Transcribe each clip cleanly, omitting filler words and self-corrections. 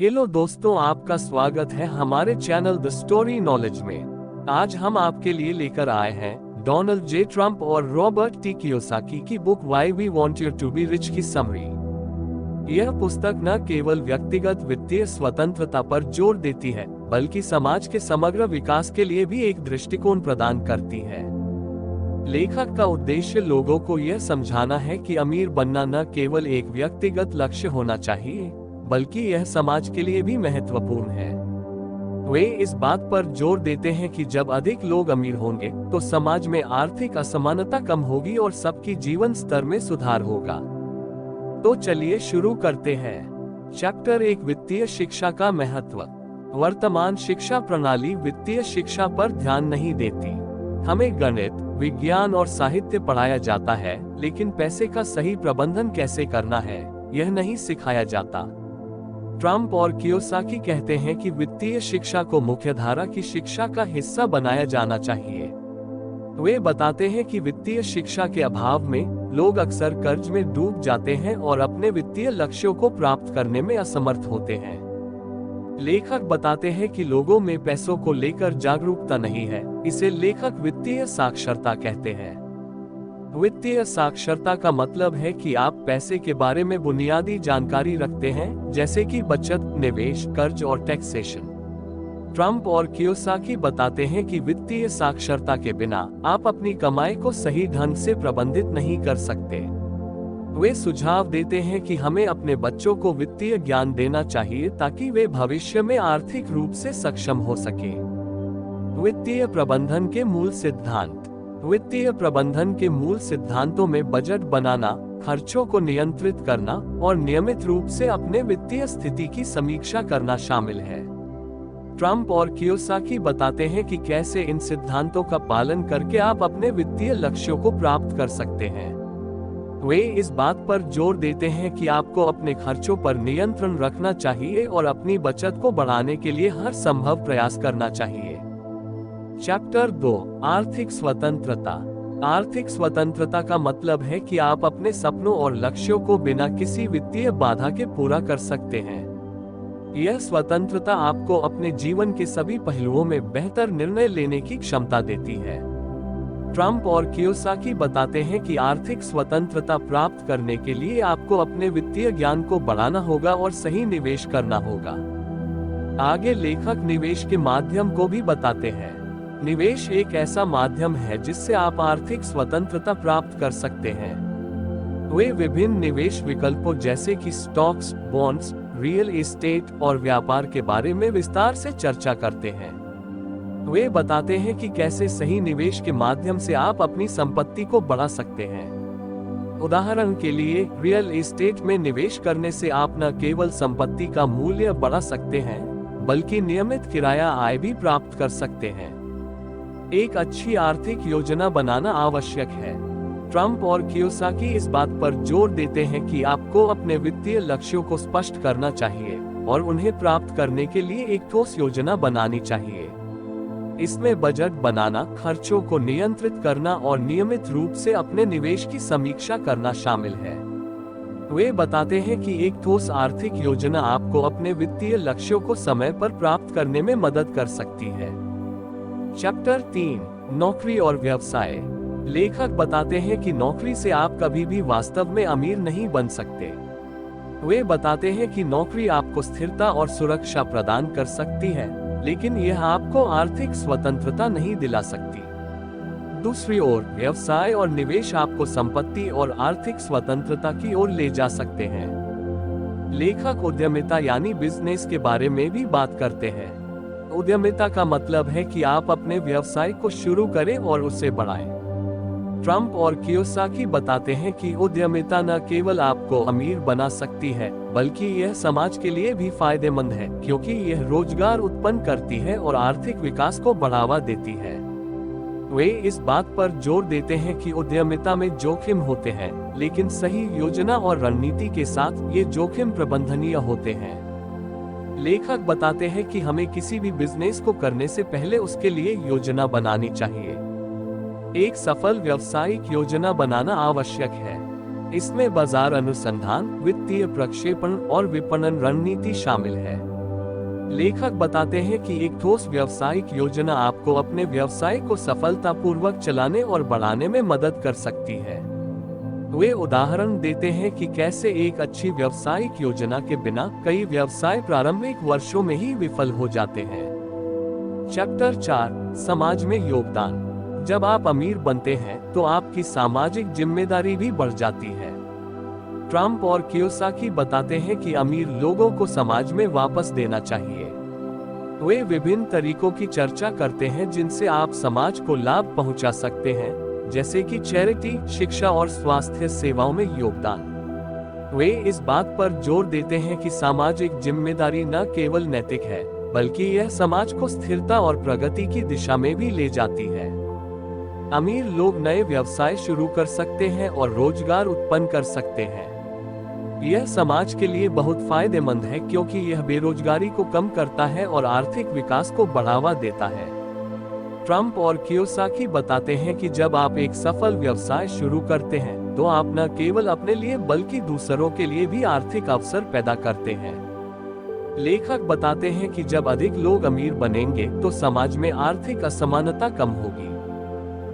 Hello दोस्तों, आपका स्वागत है हमारे चैनल द स्टोरी नॉलेज में। आज हम आपके लिए लेकर आए हैं डोनाल्ड जे ट्रंप और रॉबर्ट टी कियोसाकी की book why we want you to be rich की समरी। यह पुस्तक न केवल व्यक्तिगत वित्तीय स्वतंत्रता पर जोर देती है, बल्कि समाज के समग्र विकास के लिए भी एक दृष्टिकोण प्रदान करती है। लेखक का उद्देश्य लोगों को यह समझाना है कि अमीर बनना न केवल एक व्यक्तिगत लक्ष्य होना चाहिए, बल्कि यह समाज के लिए भी महत्वपूर्ण है। वे इस बात पर जोर देते हैं कि जब अधिक लोग अमीर होंगे तो समाज में आर्थिक असमानता कम होगी और सबकी जीवन स्तर में सुधार होगा। तो चलिए शुरू करते हैं। चैप्टर 1, वित्तीय शिक्षा का महत्व। वर्तमान शिक्षा प्रणाली वित्तीय शिक्षा पर ध्यान नहीं देती। हमें गणित, विज्ञान और साहित्य पढ़ाया जाता है, लेकिन पैसे का सही प्रबंधन कैसे करना है, यह नहीं सिखाया जाता। ट्रंप और कियोसाकी कहते हैं कि वित्तीय शिक्षा को मुख्यधारा की शिक्षा का हिस्सा बनाया जाना चाहिए। वे बताते हैं कि वित्तीय शिक्षा के अभाव में लोग अक्सर कर्ज में डूब जाते हैं और अपने वित्तीय लक्ष्यों को प्राप्त करने में असमर्थ होते हैं। लेखक बताते हैं कि लोगों में पैसों को लेकर जागरूकता नहीं है, इसे लेखक वित्तीय साक्षरता कहते हैं। वित्तीय साक्षरता का मतलब है कि आप पैसे के बारे में बुनियादी जानकारी रखते हैं, जैसे कि बचत, निवेश, कर्ज और टैक्सेशन। ट्रंप और कियोसाकी बताते हैं कि वित्तीय साक्षरता के बिना आप अपनी कमाई को सही ढंग से प्रबंधित नहीं कर सकते। वे सुझाव देते हैं कि हमें अपने बच्चों को वित्तीय ज्ञान देना चाहिए ताकि वे भविष्य में आर्थिक रूप से सक्षम हो सके। वित्तीय प्रबंधन के मूल सिद्धांत। वित्तीय प्रबंधन के मूल सिद्धांतों में बजट बनाना, खर्चों को नियंत्रित करना और नियमित रूप से अपने वित्तीय स्थिति की समीक्षा करना शामिल है। ट्रंप और कियोसाकी बताते हैं कि कैसे इन सिद्धांतों का पालन करके आप अपने वित्तीय लक्ष्यों को प्राप्त कर सकते हैं। वे इस बात पर जोर देते हैं कि आपको अपने खर्चों पर नियंत्रण रखना चाहिए और अपनी बचत को बढ़ाने के लिए हर संभव प्रयास करना चाहिए। चैप्टर 2, आर्थिक स्वतंत्रता। आर्थिक स्वतंत्रता का मतलब है कि आप अपने सपनों और लक्ष्यों को बिना किसी वित्तीय बाधा के पूरा कर सकते हैं। यह स्वतंत्रता आपको अपने जीवन के सभी पहलुओं में बेहतर निर्णय लेने की क्षमता देती है। ट्रंप और कियोसाकी बताते हैं कि आर्थिक स्वतंत्रता प्राप्त करने के लिए आपको अपने वित्तीय ज्ञान को बढ़ाना होगा और सही निवेश करना होगा। आगे लेखक निवेश के माध्यम को भी बताते हैं। निवेश एक ऐसा माध्यम है जिससे आप आर्थिक स्वतंत्रता प्राप्त कर सकते हैं। वे विभिन्न निवेश विकल्पों जैसे कि स्टॉक्स, बॉन्ड्स, रियल एस्टेट और व्यापार के बारे में विस्तार से चर्चा करते हैं। वे बताते हैं कि कैसे सही निवेश के माध्यम से आप अपनी संपत्ति को बढ़ा सकते हैं। उदाहरण के लिए, रियल एस्टेट में निवेश करने से आप न केवल संपत्ति का मूल्य बढ़ा सकते हैं, बल्कि नियमित किराया आय भी प्राप्त कर सकते हैं। एक अच्छी आर्थिक योजना बनाना आवश्यक है। ट्रंप और कियोसाकी इस बात पर जोर देते हैं कि आपको अपने वित्तीय लक्ष्यों को स्पष्ट करना चाहिए और उन्हें प्राप्त करने के लिए एक ठोस योजना बनानी चाहिए। इसमें बजट बनाना, खर्चों को नियंत्रित करना और नियमित रूप से अपने निवेश की समीक्षा करना शामिल है। वे बताते हैं कि एक ठोस आर्थिक योजना आपको अपने वित्तीय लक्ष्यों को समय पर प्राप्त करने में मदद कर सकती है। चैप्टर 3, नौकरी और व्यवसाय। लेखक बताते हैं कि नौकरी से आप कभी भी वास्तव में अमीर नहीं बन सकते। वे बताते हैं कि नौकरी आपको स्थिरता और सुरक्षा प्रदान कर सकती है, लेकिन यह आपको आर्थिक स्वतंत्रता नहीं दिला सकती। दूसरी ओर, व्यवसाय और निवेश आपको संपत्ति और आर्थिक स्वतंत्रता की ओर ले जा सकते हैं। लेखक उद्यमिता यानी बिजनेस के बारे में भी बात करते हैं। उद्यमिता का मतलब है कि आप अपने व्यवसाय को शुरू करें और उसे बढ़ाएं। ट्रंप और कियोसाकी बताते हैं कि उद्यमिता न केवल आपको अमीर बना सकती है, बल्कि यह समाज के लिए भी फायदेमंद है, क्योंकि यह रोजगार उत्पन्न करती है और आर्थिक विकास को बढ़ावा देती है। वे इस बात पर जोर देते हैं कि उद्यमिता में जोखिम होते हैं, लेकिन सही योजना और रणनीति के साथ ये जोखिम प्रबंधनीय होते हैं। लेखक बताते हैं कि हमें किसी भी बिजनेस को करने से पहले उसके लिए योजना बनानी चाहिए। एक सफल व्यावसायिक योजना बनाना आवश्यक है। इसमें बाजार अनुसंधान, वित्तीय प्रक्षेपण और विपणन रणनीति शामिल है। लेखक बताते हैं कि एक ठोस व्यावसायिक योजना आपको अपने व्यवसाय को सफलतापूर्वक चलाने और बढ़ाने में मदद कर सकती है। वे उदाहरण देते हैं कि कैसे एक अच्छी व्यावसायिक योजना के बिना कई व्यवसाय प्रारंभिक वर्षों में ही विफल हो जाते हैं। चैप्टर 4, समाज में योगदान। जब आप अमीर बनते हैं तो आपकी सामाजिक जिम्मेदारी भी बढ़ जाती है। ट्रम्प और कियोसाकी बताते हैं कि अमीर लोगों को समाज में वापस देना चाहिए। वे विभिन्न तरीकों की चर्चा करते हैं जिनसे आप समाज को लाभ पहुंचा सकते हैं, जैसे कि चैरिटी, शिक्षा और स्वास्थ्य सेवाओं में योगदान। वे इस बात पर जोर देते हैं कि सामाजिक जिम्मेदारी न केवल नैतिक है, बल्कि यह समाज को स्थिरता और प्रगति की दिशा में भी ले जाती है। अमीर लोग नए व्यवसाय शुरू कर सकते हैं और रोजगार उत्पन्न कर सकते हैं। यह समाज के लिए बहुत फायदेमंद है क्योंकि यह बेरोजगारी को कम करता है और आर्थिक विकास को बढ़ावा देता है। ट्रम्प और कियोसाकी बताते हैं कि जब आप एक सफल व्यवसाय शुरू करते हैं तो आप न केवल अपने लिए बल्कि दूसरों के लिए भी आर्थिक अवसर पैदा करते हैं। लेखक बताते हैं कि जब अधिक लोग अमीर बनेंगे तो समाज में आर्थिक असमानता कम होगी।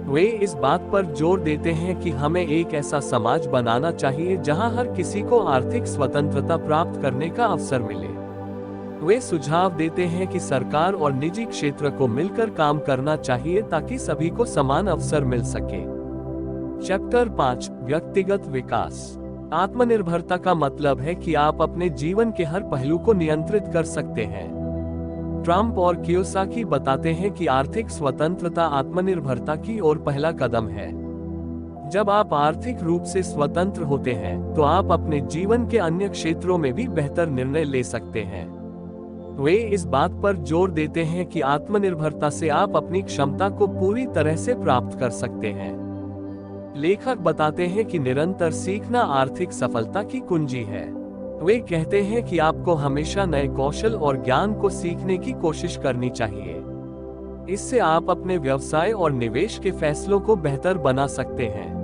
वे इस बात पर जोर देते हैं कि हमें एक ऐसा समाज बनाना चाहिए जहां हर किसी को आर्थिक स्वतंत्रता प्राप्त करने का अवसर मिले। वे सुझाव देते हैं कि सरकार और निजी क्षेत्र को मिलकर काम करना चाहिए ताकि सभी को समान अवसर मिल सके। चैप्टर 5, व्यक्तिगत विकास। आत्मनिर्भरता का मतलब है कि आप अपने जीवन के हर पहलू को नियंत्रित कर सकते हैं। ट्रम्प और कियोसाकी बताते हैं कि आर्थिक स्वतंत्रता आत्मनिर्भरता की ओर पहला कदम है। जब आप आर्थिक रूप से स्वतंत्र होते हैं तो आप अपने जीवन के अन्य क्षेत्रों में भी बेहतर निर्णय ले सकते हैं। वे इस बात पर जोर देते हैं कि आत्मनिर्भरता से आप अपनी क्षमता को पूरी तरह से प्राप्त कर सकते हैं। लेखक बताते हैं कि निरंतर सीखना आर्थिक सफलता की कुंजी है। वे कहते हैं कि आपको हमेशा नए कौशल और ज्ञान को सीखने की कोशिश करनी चाहिए। इससे आप अपने व्यवसाय और निवेश के फैसलों को बेहतर बना सकते हैं।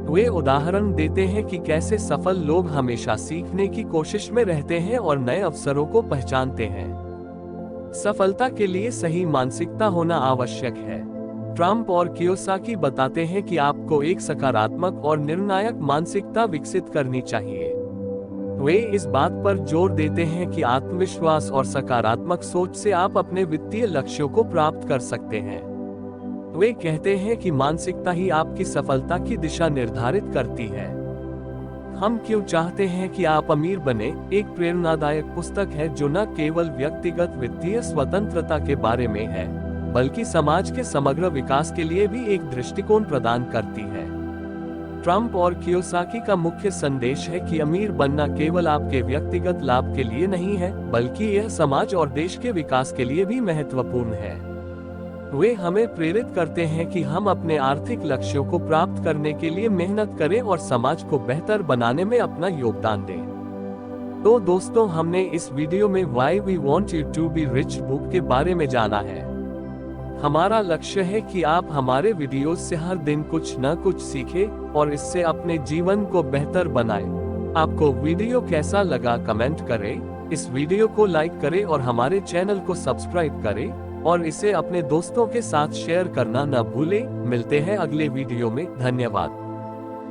वे उदाहरण देते हैं कि कैसे सफल लोग हमेशा सीखने की कोशिश में रहते हैं और नए अवसरों को पहचानते हैं। सफलता के लिए सही मानसिकता होना आवश्यक है। ट्रम्प और कियोसाकी बताते हैं कि आपको एक सकारात्मक और निर्णायक मानसिकता विकसित करनी चाहिए। वे इस बात पर जोर देते हैं कि आत्मविश्वास और सकारात्मक सोच से आप अपने वित्तीय लक्ष्यों को प्राप्त कर सकते हैं। वे कहते हैं कि मानसिकता ही आपकी सफलता की दिशा निर्धारित करती है। हम क्यों चाहते हैं कि आप अमीर बने, एक प्रेरणादायक पुस्तक है जो न केवल व्यक्तिगत वित्तीय स्वतंत्रता के बारे में है, बल्कि समाज के समग्र विकास के लिए भी एक दृष्टिकोण प्रदान करती है। ट्रम्प और कियोसाकी का मुख्य संदेश है कि अमीर बनना केवल आपके व्यक्तिगत लाभ के लिए नहीं है, बल्कि यह समाज और देश के विकास के लिए भी महत्वपूर्ण है। वे हमें प्रेरित करते हैं कि हम अपने आर्थिक लक्ष्यों को प्राप्त करने के लिए मेहनत करें और समाज को बेहतर बनाने में अपना योगदान दें। तो दोस्तों, हमने इस वीडियो में Why We Want You to Be Rich book के बारे में जाना है। हमारा लक्ष्य है कि आप हमारे वीडियोस से हर दिन कुछ न कुछ सीखें और इससे अपने जीवन को बेहतर बनाएं। आपको वीडियो कैसा लगा कमेंट करें, इस वीडियो को लाइक करें और हमारे चैनल को सब्सक्राइब करें और इसे अपने दोस्तों के साथ शेयर करना न भूलें। मिलते हैं अगले वीडियो में। धन्यवाद।